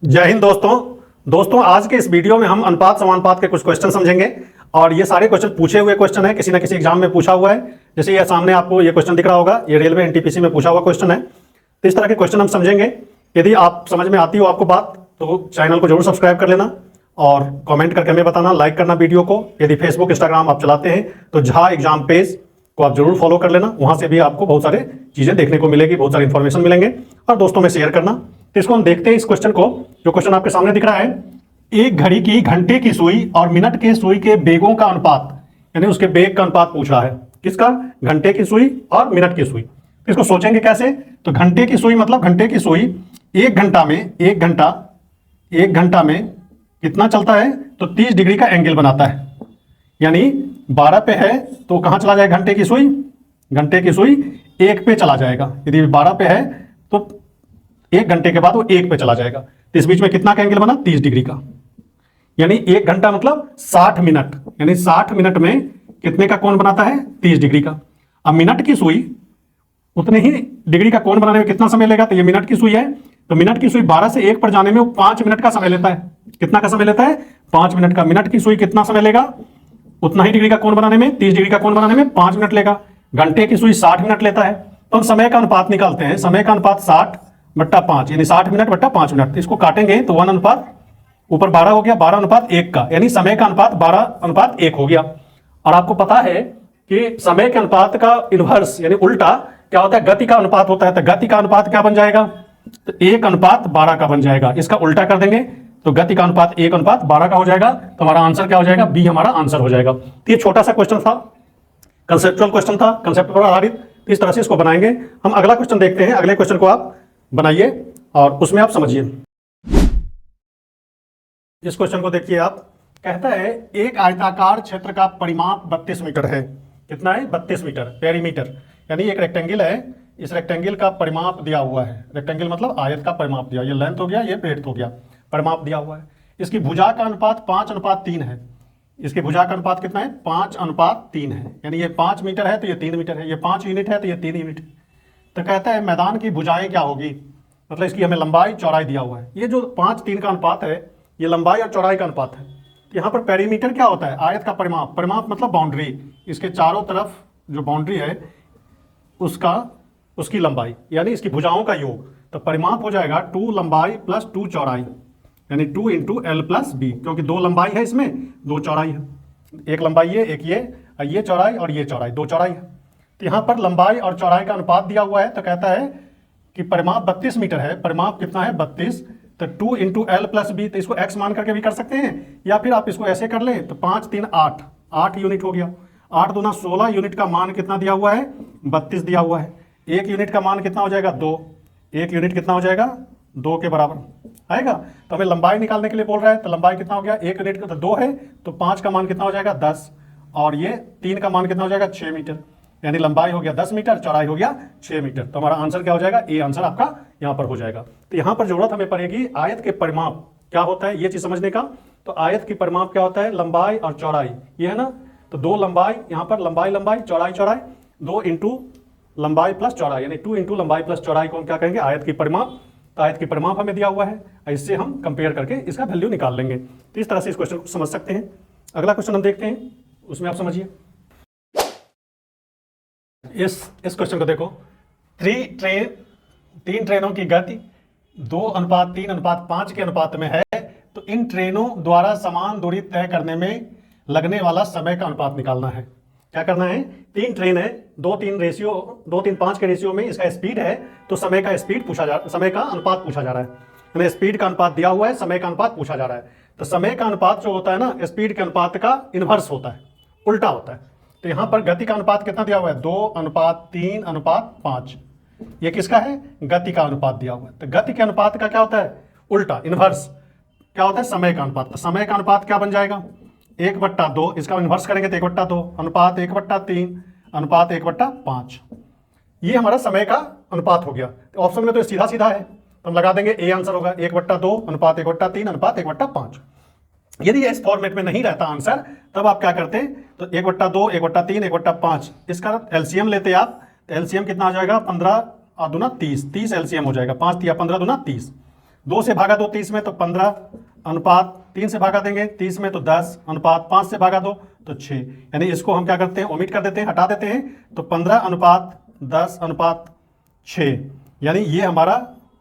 जय हिंद दोस्तों आज के इस वीडियो में हम अनुपात समानुपात के कुछ क्वेश्चन समझेंगे। और ये सारे क्वेश्चन पूछे हुए क्वेश्चन है, किसी ना किसी एग्जाम में पूछा हुआ है। जैसे ये सामने आपको ये क्वेश्चन दिख रहा होगा, ये रेलवे एनटीपीसी में पूछा हुआ क्वेश्चन है। तो इस तरह के क्वेश्चन हम समझेंगे। यदि आप समझ में आती हो आपको बात, तो चैनल को जरूर सब्सक्राइब कर लेना और कमेंट करके हमें बताना, लाइक करना वीडियो को। यदि फेसबुक इंस्टाग्राम आप चलाते हैं तो झा एग्जाम पेज को आप जरूर फॉलो कर लेना, वहां से भी आपको बहुत सारे चीजें देखने को मिलेगी, बहुत सारी इंफॉर्मेशन मिलेंगे। और दोस्तों में शेयर करना। तो इसको हम देखते हैं, इस क्वेश्चन को। जो क्वेश्चन आपके सामने दिख रहा है, एक घड़ी की घंटे की सुई और मिनट के सुई के बेगों का अनुपात, यानी उसके बेग का अनुपात पूछ रहा है। किसका? घंटे की सुई और मिनट की सुई। तो इसको सोचेंगे कैसे? तो घंटे की सुई मतलब घंटे की सुई एक घंटा में कितना चलता है? तो 30 डिग्री का एंगल बनाता है। यानी 12 पे है तो कहां चला जाएगा घंटे की सुई? घंटे की सुई 1 पे चला जाएगा। यदि 12 पे है तो 1 घंटे के बाद वो 1 पे चला जाएगा। तो इस बीच में कितना का एंगल बना? 30 डिग्री का। यानी 1 घंटा मतलब 60 मिनट, यानी 60 मिनट में कितने का कोण बनाता है? 30 डिग्री का। अब मिनट की सुई उतने ही डिग्री का कोण बनाने में कितना समय लेगा? तो ये मिनट की सुई है, तो मिनट की सुई 12 से 1 पर जाने में वो 5 मिनट का समय लेता है। कितना का समय लेता है? 5 मिनट का। मिनट की सुई कितना समय लेगा? उतना ही डिग्री का कोण बनाने में, 30 डिग्री का कोण बनाने में 5 मिनट लेगा। घंटे की सुई 60 मिनट लेता है। तो हम समय का अनुपात निकालते हैं। समय का अनुपात 60/5, यानी 60 मिनट बट्टा 5 मिनट। इसको काटेंगे तो 1 अनुपात ऊपर 12 हो गया, 12 अनुपात 1 का, यानी समय का अनुपात 12/1 हो गया। और आपको पता है कि समय के अनुपात का इनवर्स यानी उल्टा क्या होता है? गति का अनुपात होता है। तो गति का अनुपात क्या बन जाएगा? तो 1/12 का बन जाएगा। इसका उल्टा कर देंगे तो गति का अनुपात 1/12 का हो जाएगा। तो हमारा आंसर क्या हो जाएगा? बी हमारा आंसर हो जाएगा। तो ये छोटा सा क्वेश्चन था, कंसेप्चुअल क्वेश्चन था, कंसेप्ट पर आधारित। इस तरह से इसको बनाएंगे हम। अगला क्वेश्चन देखते हैं। अगले क्वेश्चन को आप बनाइए और उसमें आप समझिए। इस क्वेश्चन को देखिए आप। कहता है एक आयताकार क्षेत्र का परिमाप 32 मीटर है। कितना है? 32 मीटर, पेरीमीटर। यानी एक रेक्टेंगल है, इस रेक्टेंगल का परिमाप दिया हुआ है। रेक्टेंगल मतलब आयत का परिमाप दिया, ये लेंथ हो गया, ये ब्रेड्थ हो गया, परिमाप दिया हुआ है। इसकी भुजा का अनुपात 5/3 है। इसकी भुजा का अनुपात कितना है? 5/3 है। यानी ये 5 मीटर है तो ये 3 मीटर है, ये 5 यूनिट है तो ये 3 यूनिट है। तो कहता है मैदान की भुजाएं क्या होगी? मतलब इसकी हमें लंबाई चौड़ाई दिया हुआ है। ये जो 5/3 का अनुपात है, ये लंबाई और चौड़ाई का अनुपात है। यहाँ पर पेरीमीटर क्या होता है? आयत का परिमाप। परिमाप मतलब बाउंड्री, इसके चारों तरफ जो बाउंड्री है उसकी लंबाई, यानी इसकी भुजाओं का योग। तो परिमाप हो जाएगा 2 लंबाई प्लस 2 चौड़ाई, यानी 2 × L + B, क्योंकि 2 लंबाई है इसमें, 2 चौड़ाई है। एक लंबाई है, एक ये चौड़ाई और ये चौड़ाई, 2 चौड़ाई है। तो यहाँ पर लंबाई और चौड़ाई का अनुपात दिया हुआ है। तो कहता है कि परिमाप 32 मीटर है, परिमाप कितना है? 32। तो 2 × L + B, तो इसको x मान करके भी कर सकते हैं, या फिर आप इसको ऐसे कर ले तो 5 3 8, 8 यूनिट हो गया। 8 दूना 16 यूनिट का मान कितना दिया हुआ है? 32 दिया हुआ है। 1 यूनिट का मान कितना हो जाएगा? 2। 1 यूनिट कितना हो जाएगा? 2 के बराबर आएगा। तो हमें लंबाई निकालने के लिए बोल रहा है। तो लंबाई कितना हो गया? 1 यूनिट का तो 2 है, तो 5 का मान कितना हो जाएगा? 10। और ये 3 का मान कितना हो जाएगा? 6 मीटर। यानी लंबाई हो गया 10 मीटर, चौड़ाई हो गया 6 मीटर। तो हमारा आंसर क्या हो जाएगा? ए आंसर आपका यहाँ पर हो जाएगा। तो यहाँ पर जरूरत हमें पड़ेगी आयत के परिमाप क्या होता है, ये चीज समझने का। तो आयत की परिमाप क्या होता है? लंबाई और चौड़ाई, ये है ना। तो 2 लंबाई, यहाँ पर लंबाई लंबाई, चौड़ाई चौड़ाई, 2 × लंबाई प्लस चौड़ाई, यानी 2 × लंबाई प्लस चौड़ाई को हम क्या कहेंगे? आयत की परिमाप। तो आयत की परिमाप हमें दिया हुआ है, इससे हम कंपेयर करके इसका वैल्यू निकाल लेंगे। तो इस तरह से इस क्वेश्चन को समझ सकते हैं। अगला क्वेश्चन हम देखते हैं, उसमें आप समझिए। इस क्वेश्चन को देखो। 3 ट्रेनों की गति 2:3:5 के अनुपात में है। तो इन ट्रेनों द्वारा समान दूरी तय करने में लगने वाला समय का अनुपात निकालना है। क्या करना है? 3 ट्रेन है, 2:3 के रेशियो में इसका स्पीड है। तो समय का अनुपात पूछा जा रहा है। यानी स्पीड का अनुपात दिया हुआ है, समय का अनुपात पूछा जा रहा है। तो समय का अनुपात जो होता है ना, स्पीड के अनुपात का इनवर्स होता है, उल्टा होता है। तो यहाँ पर गति का अनुपात कितना दिया हुआ है? 2:3:5। ये किसका है? गति का अनुपात दिया हुआ है। तो गति के अनुपात का क्या होता है? उल्टा, इनवर्स क्या होता है? समय का अनुपात। तो समय का अनुपात क्या बन जाएगा? 1/2। इसका इनवर्स करेंगे तो 1/2, अनुपात 1/3, अनुपात 1/5। ये हमारा समय का अनुपात हो गया। तो ऑप्शन में तो सीधा सीधा है, तो हम लगा देंगे ए आंसर होगा 1/2, अनुपात 1/3, अनुपात 1/5। यदि इस फॉर्मेट में नहीं रहता आंसर, तब आप क्या करते? तो 1/2, 1/3, 1/5, इसका एलसीएम लेते आप। तो एलसीएम कितना आ जाएगा? 15 और दूना 30, 30 एलसीएम हो जाएगा। 5 × 15 दूना 30। 2 से भागा दो 30 में तो 15 अनुपात 3 से भागा देंगे 30 में तो 10 अनुपात 5 से भागा दो तो 6। यानी इसको हम क्या करते हैं, ओमिट कर देते हैं, हटा देते हैं। तो 15 अनुपात 10 अनुपात 6, यानी ये हमारा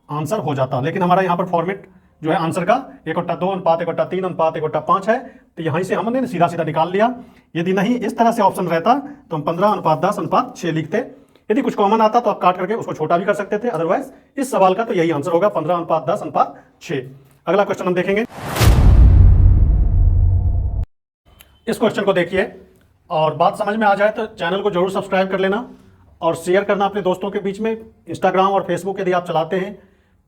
आंसर हो जाता। लेकिन हमारा यहाँ पर फॉर्मेट जो है आंसर का 1/2 अनुपात 1/3 अनुपात 1/5 है, तो यहीं से हमने सीधा सीधा निकाल लिया। यदि नहीं इस तरह से ऑप्शन रहता तो हम 15 अनुपात 10 अनुपात 6 लिखते। यदि कुछ कॉमन आता तो आप काट करके उसको छोटा भी कर सकते थे। अदरवाइज इस सवाल का तो यही आंसर होगा, 15 अनुपात 10 अनुपात 6। अगला क्वेश्चन हम देखेंगे। इस क्वेश्चन को देखिए और बात समझ में आ जाए तो चैनल को जरूर सब्सक्राइब कर लेना और शेयर करना अपने दोस्तों के बीच में। इंस्टाग्राम और फेसबुक यदि आप चलाते हैं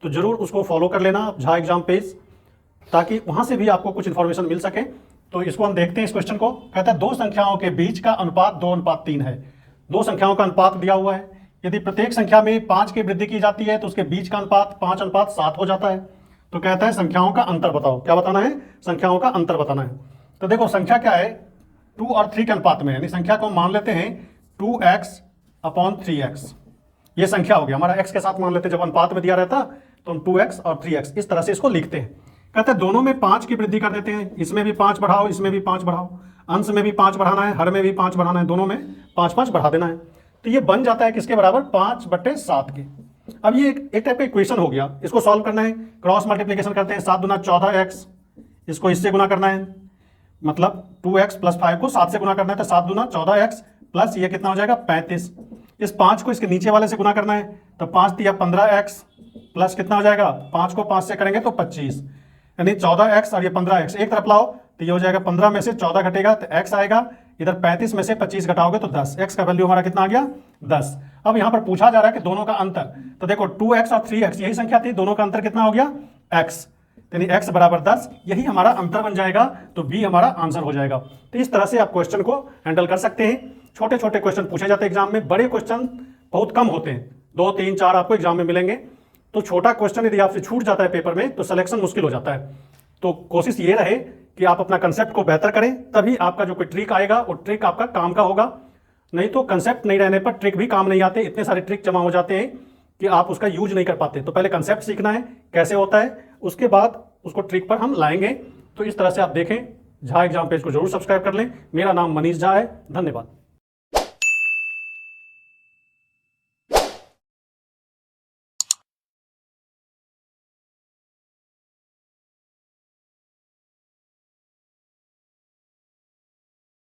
तो जरूर उसको फॉलो कर लेना, झा एग्जाम पेज, ताकि वहां से भी आपको कुछ इन्फॉर्मेशन मिल सके। तो इसको हम देखते हैं। इस क्वेश्चन को कहता है 2 संख्याओं के बीच का अनुपात 2:3 है। 2 संख्याओं का अनुपात दिया हुआ है। यदि प्रत्येक संख्या में 5 की वृद्धि की जाती है तो उसके बीच का अनुपात 5:7 हो जाता है। तो कहता है संख्याओं का अंतर बताओ। क्या बताना है? संख्याओं का अंतर बताना है। तो देखो संख्या क्या है, 2 और 3 के अनुपात में, यानी संख्या को मान लेते हैं 2x/3x। ये संख्या हो गया हमारा, x के साथ मान लेते हैं। जब अनुपात में दिया रहता तो हम 2x और 3x इस तरह से इसको लिखते हैं। कहते हैं दोनों में 5 की वृद्धि कर देते हैं। इसमें भी 5 बढ़ाओ, इसमें भी 5 बढ़ाओ, अंश में भी 5 बढ़ाना है, हर में भी 5 बढ़ाना है, दोनों में 5-5 बढ़ा देना है। तो ये बन जाता है किसके बराबर? 5/7 के। अब ये एक टाइप का इक्वेशन हो गया। इसको सॉल्व करना है, क्रॉस मल्टीप्लिकेशन करते हैं। 7 दूना 14x, इसको इससे गुना करना है, मतलब 2x + 5 को 7 से गुना करना है। तो 7 दूना 14x प्लस ये कितना हो जाएगा? 35। इस 5 को इसके नीचे वाले से गुना करना है, तो 5 × 15x प्लस कितना हो जाएगा? 5 को 5 से करेंगे तो 25, यानी 14x और ये 15x एक तरफ लाओ तो ये हो जाएगा 15 में से 14 घटेगा तो x आएगा। इधर 35 में से 25 घटाओगे तो 10। x का वैल्यू हमारा कितना आ गया? 10। अब यहाँ पर पूछा जा रहा है कि दोनों का अंतर। तो देखो 2x और 3x यही संख्या थी, दोनों का अंतर कितना हो गया? x, यानी x बराबर 10। यही हमारा अंतर बन जाएगा, तो b हमारा आंसर हो जाएगा। तो इस तरह से आप क्वेश्चन को हैंडल कर सकते हैं। छोटे छोटे क्वेश्चन पूछे जाते हैं एग्जाम में, बड़े क्वेश्चन बहुत कम होते हैं, 2, 3, 4 आपको एग्जाम में मिलेंगे। तो छोटा क्वेश्चन यदि आपसे छूट जाता है पेपर में तो सिलेक्शन मुश्किल हो जाता है। तो कोशिश ये रहे कि आप अपना कंसेप्ट को बेहतर करें, तभी आपका जो कोई ट्रिक आएगा वो ट्रिक आपका काम का होगा। नहीं तो कंसेप्ट नहीं रहने पर ट्रिक भी काम नहीं आते। इतने सारे ट्रिक जमा हो जाते हैं कि आप उसका यूज नहीं कर पाते। तो पहले कंसेप्ट सीखना है कैसे होता है, उसके बाद उसको ट्रिक पर हम लाएंगे। तो इस तरह से आप देखें, झा एग्जाम पेज को जरूर सब्सक्राइब कर लें। मेरा नाम मनीष झा है। धन्यवाद।